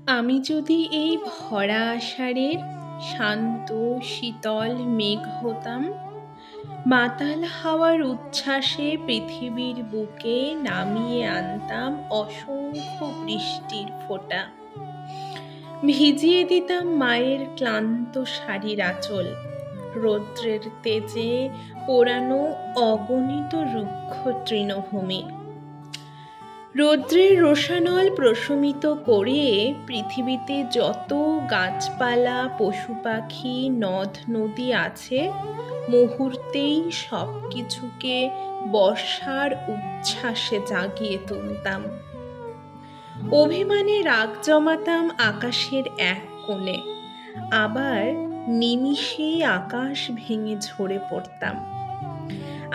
আমি যদি এই ভরা আষাঢ়ের শান্ত শীতল মেঘ হতাম, মাতাল হাওয়ার উচ্ছ্বাসে পৃথিবীর বুকে নামিয়ে আনতাম অসংখ্য বৃষ্টির ফোঁটা, ভিজিয়ে দিতাম মায়ের ক্লান্ত শাড়ির আঁচল, রৌদ্রের তেজে পোড়ানো অগণিত রুক্ষ তৃণভূমি, রৌদ্রের রোষানল প্রশমিত করে পৃথিবীতে যত গাছপালা পশু পাখি নদ নদী আছে মুহূর্তেই সব কিছুকে বর্ষার উচ্ছ্বাসে জাগিয়ে তুলতাম। অভিমানে রাগ জমাতাম আকাশের এক কোণে, আবার নিমিষেই আকাশ ভেঙে ঝরে পড়তাম।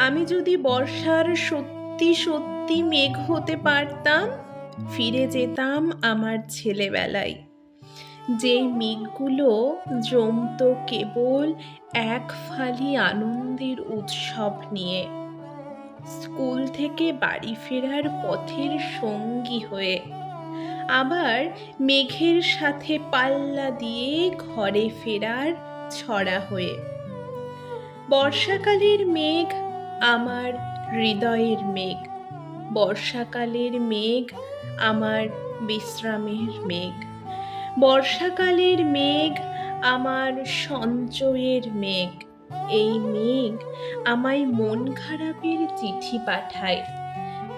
আমি যদি বর্ষার সত্যি সত্যি মেঘ হতে পারতাম, ফিরে যেতাম আমার ছেলেবেলায়, যে মেঘগুলো জমতো কেবল এক ফালি আনন্দের উৎসব নিয়ে, স্কুল থেকে বাড়ি ফেরার পথের সঙ্গী হয়ে, আবার মেঘের সাথে পাল্লা দিয়ে ঘরে ফেরার ছড়া হয়ে। বর্ষাকালের মেঘ আমার হৃদয়ের মেঘ, বর্ষাকালের মেঘ আমার বিশ্রামের মেঘ, বর্ষাকালের মেঘ আমার সঞ্চয়ের মেঘ। এই মেঘ আমায় মন খারাপের চিঠি পাঠায়,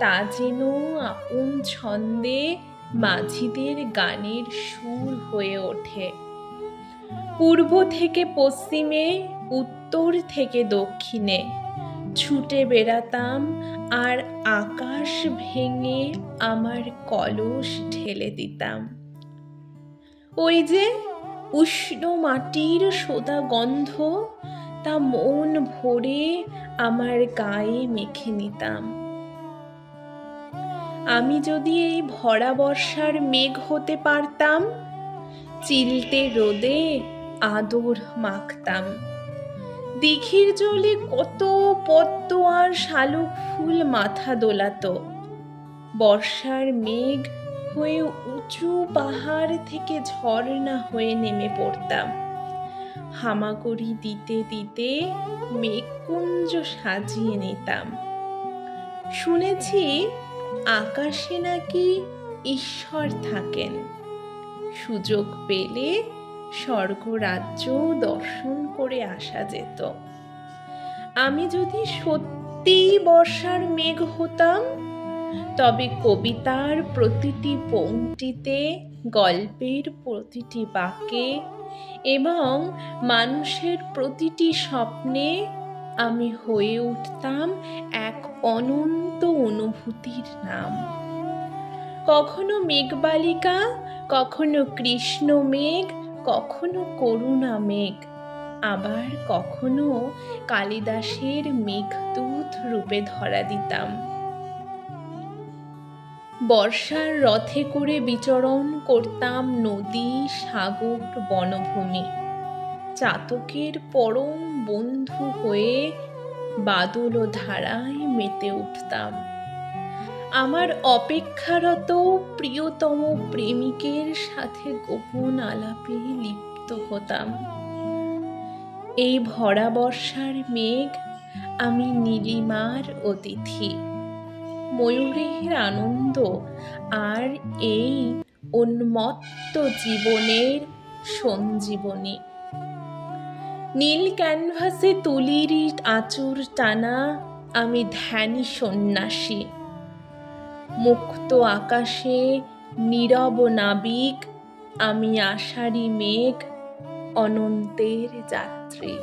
তা যেন আপন ছন্দে মাঝিদের গানের সুর হয়ে ওঠে। পূর্ব থেকে পশ্চিমে, উত্তর থেকে দক্ষিণে ছুটে বেড়াতাম, আর আকাশ ভেঙে আমার কলস ঢেলে দিতাম। ওই যে উষ্ণ মাটির সোদা গন্ধ, তা মন ভরে আমার গায়ে মেখে নিতাম। আমি যদি এই ভরা বর্ষার মেঘ হতে পারতাম, চিলতে রোদে আদর মাখতাম। দিঘির জলে কত পদ্ম আর শালুক ফুল মাথা দোলাতো, বর্ষার মেঘ হয়ে উঁচু পাহাড় থেকে ঝর্ণা হয়ে নেমে পড়তাম। হামাগুড়ি দিতে দিতে মেঘকুঞ্জ সাজিয়ে নিতাম। শুনেছি আকাশে নাকি ঈশ্বর থাকেন, সুযোগ পেলে স্বর্গরাজ্য দর্শন করে আসা যেত। আমি যদি সত্যিই বর্ষার মেঘ হতাম, তবে কবিতার প্রতিটি পংক্তিতে, গল্পের প্রতিটি বাক্যে এবং মানুষের প্রতিটি স্বপ্নে আমি হয়ে উঠতাম এক অনন্ত অনুভূতির নাম। কখনো মেঘবালিকা, কখনো কৃষ্ণ মেঘ, কখনো করুণা মেঘ, আবার কখনো কালিদাসের মেঘদূত রূপে ধরা দিতাম। বর্ষার রথে করে বিচরণ করতাম নদী সাগর বনভূমি, চাতকের পরম বন্ধু হয়ে বাদল ধারায় মেতে উঠতাম। আমার অপেক্ষারত প্রিয়তম প্রেমিকের সাথে গোপন আলাপে লিপ্ত হতাম। এই ভরা বর্ষার মেঘ আমি নীলিমার অতিথি, ময়ূরের আনন্দ আর এই উন্মত্ত জীবনের সঞ্জীবনী। নীল ক্যানভাসে তুলির আঁচড় টানা আমি ধ্যানী সন্ন্যাসী, মুক্ত আকাশে নীরব নাবিক আমি আষাঢ়ী মেঘ, অনন্তের যাত্রী।